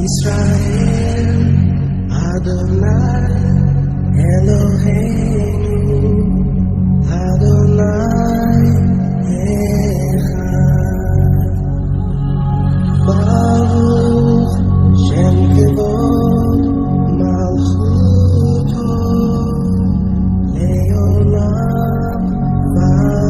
Israel, Adonai, Eloheinu, Adonai, Echad. Baruch Shem Kevod Malchuto Leolam Vaed.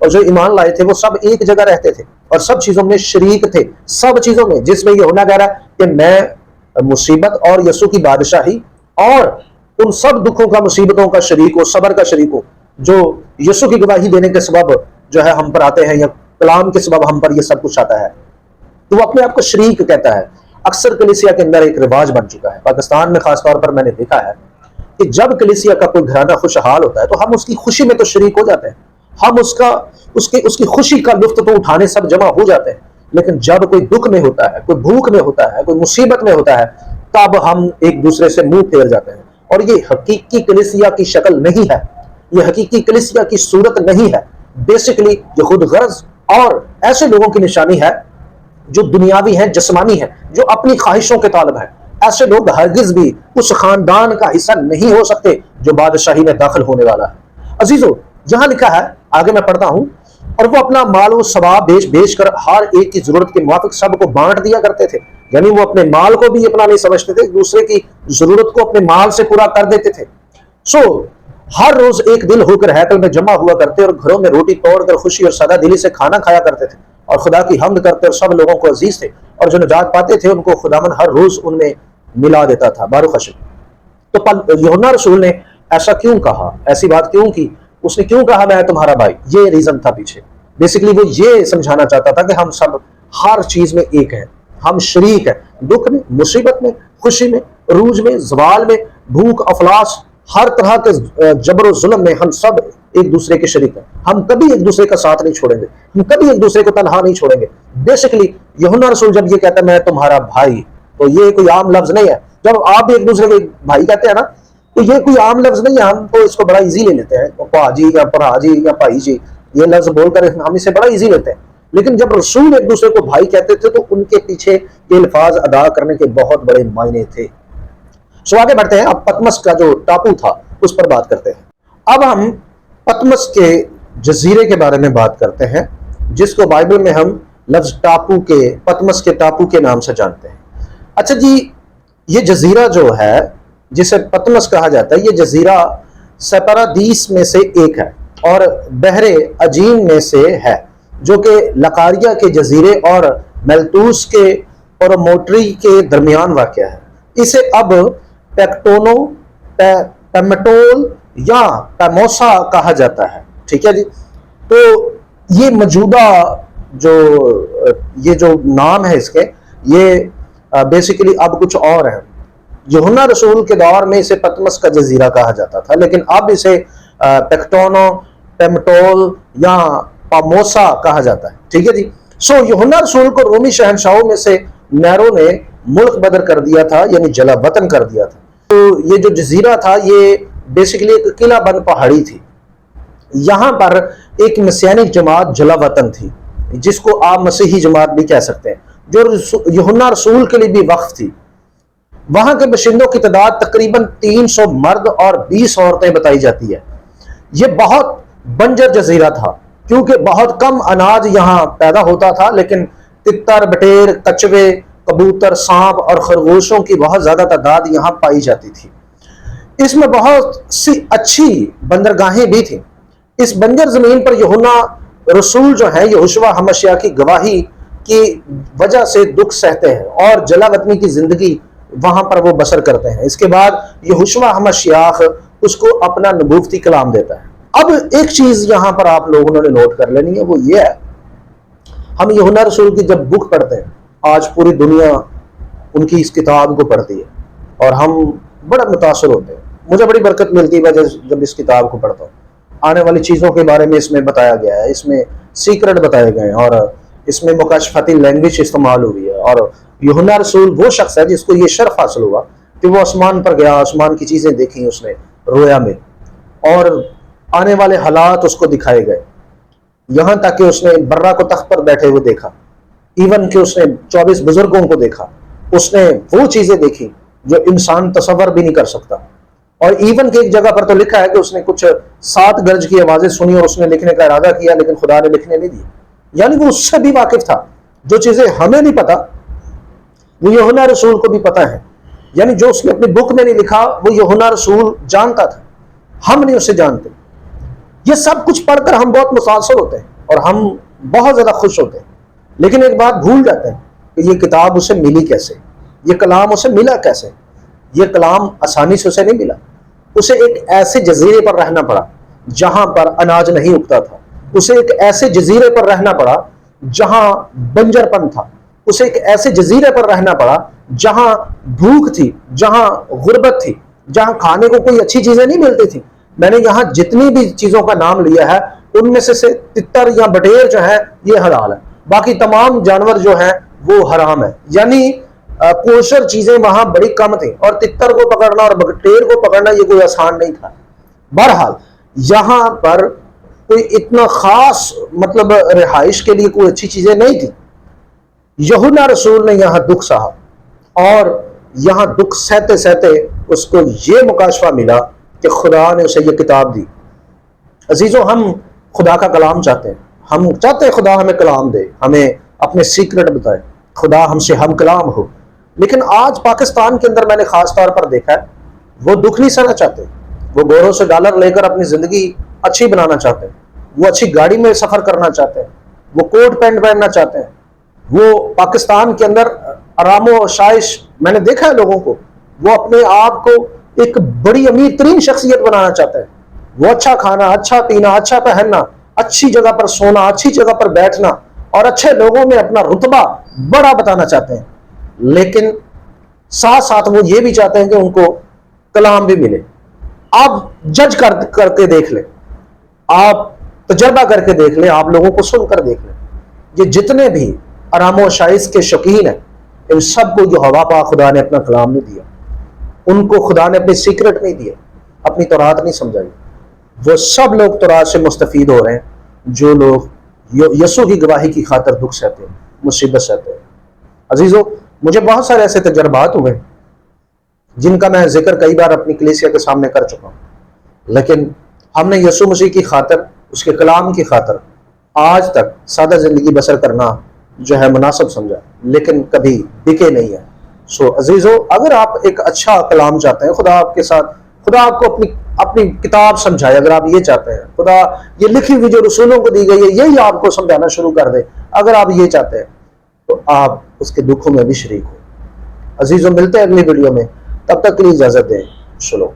اور جو ایمان لائے تھے وہ سب ایک جگہ رہتے تھے اور سب چیزوں میں شریک تھے، سب چیزوں میں، جس میں یوحنا کہہ رہا ہے کہ میں مصیبت اور یسوع کی بادشاہی اور ان سب دکھوں کا، مصیبتوں کا شریک ہو، صبر کا شریک ہو جو یسوع کی گواہی دینے کے سبب جو ہے ہم پر آتے ہیں، یا کلام کے سبب ہم پر یہ سب کچھ آتا ہے۔ تو وہ اپنے آپ کو شریک کہتا ہے۔ اکثر کلیسیا کے اندر ایک رواج بن چکا ہے، پاکستان میں خاص طور پر میں نے دیکھا ہے کہ جب کلیسیا کا کوئی گھرانہ خوشحال ہوتا ہے تو ہم اس کی خوشی میں تو شریک ہو جاتے ہیں، ہم اس کی خوشی کا لطف تو اٹھانے سب جمع ہو جاتے ہیں، لیکن جب کوئی دکھ میں ہوتا ہے، کوئی بھوک میں ہوتا ہے، کوئی مصیبت میں ہوتا ہے، تب ہم ایک دوسرے سے منہ پھیر جاتے ہیں۔ اور یہ حقیقی کلیسیا کی شکل نہیں ہے، یہ حقیقی کلیسیا کی صورت نہیں ہے۔ بیسیکلی یہ خود غرض اور ایسے لوگوں کی نشانی ہے جو دنیاوی ہیں، جسمانی ہیں، جو اپنی خواہشوں کے طالب ہیں۔ ایسے لوگ ہرگز بھی اس خاندان کا حصہ نہیں ہو سکتے جو بادشاہی میں داخل ہونے والا ہے۔ عزیزو، یہاں لکھا ہے، آگے میں پڑھتا ہوں، اور وہ اپنا مال و ثواب بیچ کر ہر ایک کی ضرورت کے موافق سب کو بانٹ دیا کرتے تھے۔ یعنی وہ اپنے مال کو بھی اپنا نہیں سمجھتے تھے، دوسرے کی ضرورت کو اپنے مال سے پورا کر دیتے تھے۔ ہر روز ایک دل ہو کر ہیکل میں جمع ہوا کرتے اور گھروں میں روٹی توڑ کر خوشی اور سادہ دلی سے کھانا کھایا کرتے تھے اور خدا کی حمد کرتے اور سب لوگوں کو عزیز تھے، اور جو نجات پاتے تھے ان کو خداوند ہر روز ان میں ملا دیتا تھا۔ بارو خشم۔ تو یوحنا رسول نے ایسا کیوں کہا، ایسی بات کیوں کی، اس نے کیوں کہا میں تمہارا بھائی؟ یہ ریزن تھا پیچھے۔ بیسیکلی وہ یہ سمجھانا چاہتا تھا کہ ہم سب ہر چیز میں ایک ہیں، ہم شریک ہیں، دکھ میں، مصیبت میں، خوشی میں، عروج میں، زوال میں، بھوک، افلاس، ہر طرح کے جبر و ظلم میں ہم سب ایک دوسرے کے شریک ہیں۔ ہم کبھی ایک دوسرے کا ساتھ نہیں چھوڑیں گے، ہم کبھی ایک دوسرے کو تنہا نہیں چھوڑیں گے۔ بیسیکلی یوحنا رسول جب یہ کہتا ہے میں تمہارا بھائی، تو یہ کوئی عام لفظ نہیں ہے۔ جب آپ بھی ایک دوسرے کو بھائی کہتے ہیں نا، تو یہ کوئی عام لفظ نہیں ہے، ہم تو اس کو بڑا ایزی لے لیتے ہیں، پا جی یا پرا جی یا بھائی جی، یہ لفظ بول کر ہم اسے بڑا ایزی لیتے ہیں۔ لیکن جب رسول ایک دوسرے کو بھائی کہتے تھے تو ان کے پیچھے یہ الفاظ ادا کرنے کے بہت بڑے معنی تھے۔ سو آگے بڑھتے ہیں، اب پتمس کا جو ٹاپو تھا اس پر بات کرتے ہیں۔ اب ہم پتمس کے جزیرے کے بارے میں بات کرتے ہیں، جس کو بائبل میں ہم لفظ ٹاپو کے، پتمس کے ٹاپو کے نام سے جانتے ہیں۔ اچھا جی، یہ جزیرہ جو ہے جسے پتمس کہا جاتا ہے، یہ جزیرہ سپرادیس میں سے ایک ہے اور بحر عجین میں سے ہے، جو کہ لکاریا کے جزیرے اور میلتوس کے پروموٹری کے درمیان واقع ہے۔ اسے اب پیکٹونو، پیمٹول یا پیموسا کہا جاتا ہے، ٹھیک ہے جی۔ تو یہ موجودہ یہ جو نام ہے اس کے، یہ بیسیکلی اب کچھ اور ہے۔ یوحنا رسول کے دور میں اسے پتمس کا جزیرہ کہا جاتا تھا، لیکن اب اسے پیکٹونو، پیمٹول یا پاموسا کہا جاتا ہے، ٹھیک ہے جی۔ یوحنا رسول کو رومی شہنشاہوں میں سے نیرو نے ملک بدر کر دیا تھا، یعنی جلا وطن کر دیا تھا۔ تو یہ جو جزیرہ تھا یہ بیسیکلی ایک قلعہ بند پہاڑی تھی۔ یہاں پر ایک مسیحی جماعت جلا وطن تھی، جس کو آپ مسیحی جماعت بھی کہہ سکتے ہیں، جو یوحنا رسول کے لیے بھی وقف تھی۔ وہاں کے باشندوں کی تعداد تقریباً 300 مرد اور 20 عورتیں بتائی جاتی ہے۔ یہ بہت بنجر جزیرہ تھا کیونکہ بہت کم اناج یہاں پیدا ہوتا تھا، لیکن تتر، بٹیر، کچھوے، کبوتر، سانپ اور خرگوشوں کی بہت زیادہ تعداد یہاں پائی جاتی تھی۔ اس میں بہت سی اچھی بندرگاہیں بھی تھیں۔ اس بنجر زمین پر یوحنا رسول جو ہیں یہوشوا ہمشیاہ کی گواہی کی وجہ سے دکھ سہتے ہیں اور جلا وطنی کی زندگی وہاں پر وہ بسر کرتے ہیں۔ اس کے بعد یہوشوا ہمشیاہ اس کو اپنا نبوتی کلام دیتا ہے۔ اب ایک چیز یہاں پر آپ لوگوں نے نوٹ کر لینی ہے، وہ یہ ہے، ہم یوحنا رسول کی جب بک پڑھتے ہیں، آج پوری دنیا ان کی اس کتاب کو پڑھتی ہے اور ہم بڑا متاثر ہوتے ہیں۔ مجھے بڑی برکت ملتی ہے جب اس کتاب کو پڑھتا ہوں۔ آنے والی چیزوں کے بارے میں اس میں بتایا گیا ہے، اس میں سیکرٹ بتائے گئے ہیں اور اس میں مکاشفتی لینگویج استعمال ہوئی ہے۔ اور یوحنا رسول وہ شخص ہے جس کو یہ شرف حاصل ہوا کہ وہ آسمان پر گیا، آسمان کی چیزیں دیکھیں اس نے رویا میں، اور آنے والے حالات اس کو دکھائے گئے، یہاں تک کہ اس نے برا کو تخت پر بیٹھے ہوئے دیکھا، ایون کہ اس نے 24 بزرگوں کو دیکھا، اس نے وہ چیزیں دیکھی جو انسان تصور بھی نہیں کر سکتا۔ اور ایون کہ ایک جگہ پر تو لکھا ہے کہ اس نے کچھ 7 گرج کی آوازیں سنی اور اس نے لکھنے کا ارادہ کیا، لیکن خدا نے لکھنے نہیں دیا۔ یعنی وہ اس سے بھی واقف تھا، جو چیزیں ہمیں نہیں پتا وہ یوحنا رسول کو بھی پتا ہے۔ یعنی جو اس نے اپنی بک میں نہیں لکھا وہ یوحنا رسول جانتا تھا، ہم نہیں اسے جانتے۔ یہ سب کچھ پڑھ کر ہم بہت متاثر ہوتے ہیں۔ اور ہم بہت زیادہ خوش ہوتے ہیں، لیکن ایک بات بھول جاتے ہیں کہ یہ کتاب اسے ملی کیسے، یہ کلام اسے ملا کیسے۔ یہ کلام آسانی سے اسے نہیں ملا، اسے ایک ایسے جزیرے پر رہنا پڑا جہاں پر اناج نہیں اگتا تھا، اسے ایک ایسے جزیرے پر رہنا پڑا جہاں بنجر پن تھا، اسے ایک ایسے جزیرے پر رہنا پڑا جہاں بھوک تھی، جہاں غربت تھی، جہاں کھانے کو کوئی اچھی چیزیں نہیں ملتی تھی۔ میں نے یہاں جتنی بھی چیزوں کا نام لیا ہے ان میں سے تتر یا بٹیر جو ہے یہ حلال ہے، باقی تمام جانور جو ہیں وہ حرام ہے۔ یعنی کوشر چیزیں وہاں بڑی کم تھیں، اور تتر کو پکڑنا اور بٹیر کو پکڑنا یہ کوئی آسان نہیں تھا۔ بہرحال یہاں پر کوئی اتنا خاص مطلب رہائش کے لیے کوئی اچھی چیزیں نہیں تھی۔ یوحنا رسول نے یہاں دکھ سہا، اور یہاں دکھ سہتے سہتے اس کو یہ مکاشفہ ملا کہ خدا نے اسے یہ کتاب دی۔ عزیزوں، ہم خدا کا کلام چاہتے ہیں، ہم چاہتے ہیں خدا ہمیں کلام دے، ہمیں اپنے سیکرٹ بتائے، خدا ہم سے ہم کلام ہو۔ لیکن آج پاکستان کے اندر میں نے خاص طور پر دیکھا ہے، وہ دکھ نہیں سہنا چاہتے، وہ گوروں سے ڈالر لے کر اپنی زندگی اچھی بنانا چاہتے ہیں، وہ اچھی گاڑی میں سفر کرنا چاہتے ہیں، وہ کوٹ پینٹ پہننا چاہتے ہیں، وہ پاکستان کے اندر آرام و عشائش، میں نے دیکھا ہے لوگوں کو، وہ اپنے آپ کو ایک بڑی امیر ترین شخصیت بنانا چاہتے ہیں، وہ اچھا کھانا، اچھا پینا، اچھا پہننا، اچھی جگہ پر سونا، اچھی جگہ پر بیٹھنا، اور اچھے لوگوں میں اپنا رتبہ بڑا بتانا چاہتے ہیں۔ لیکن ساتھ ساتھ وہ یہ بھی چاہتے ہیں کہ ان کو کلام بھی ملے۔ آپ جج کر کے دیکھ لیں، آپ تجربہ کر کے دیکھ لیں، آپ لوگوں کو سن کر دیکھ لیں، یہ جتنے بھی آرام و عشائش کے شوقین ہیں، ان سب کو جو ہوا پا خدا نے اپنا کلام نہیں دیا، ان کو خدا نے اپنی سیکرٹ نہیں دیا، اپنی تورات نہیں سمجھائی، وہ سب لوگ تورات سے مستفید ہو رہے ہیں جو لوگ یسوع کی گواہی کی خاطر دکھ سہتے ہیں، مصیبت سہتے ہیں۔ عزیزو، مجھے بہت سارے ایسے تجربات ہوئے جن کا میں ذکر کئی بار اپنی کلیسیا کے سامنے کر چکا ہوں، لیکن ہم نے یسوع مسیح کی خاطر، اس کے کلام کی خاطر آج تک سادہ زندگی بسر کرنا جو ہے مناسب سمجھا، لیکن کبھی بکے نہیں ہے۔ سو عزیزو، اگر آپ ایک اچھا کلام چاہتے ہیں، خدا آپ کے ساتھ، خدا آپ کو اپنی کتاب سمجھائے، اگر آپ یہ چاہتے ہیں، خدا یہ لکھی ہوئی جو رسولوں کو دی گئی ہے یہی آپ کو سمجھانا شروع کر دے، اگر آپ یہ چاہتے ہیں تو آپ اس کے دکھوں میں بھی شریک ہو۔ عزیزو، ملتے ہیں اگلی ویڈیو میں، تب تک کے لیے اجازت دیں، شلوم۔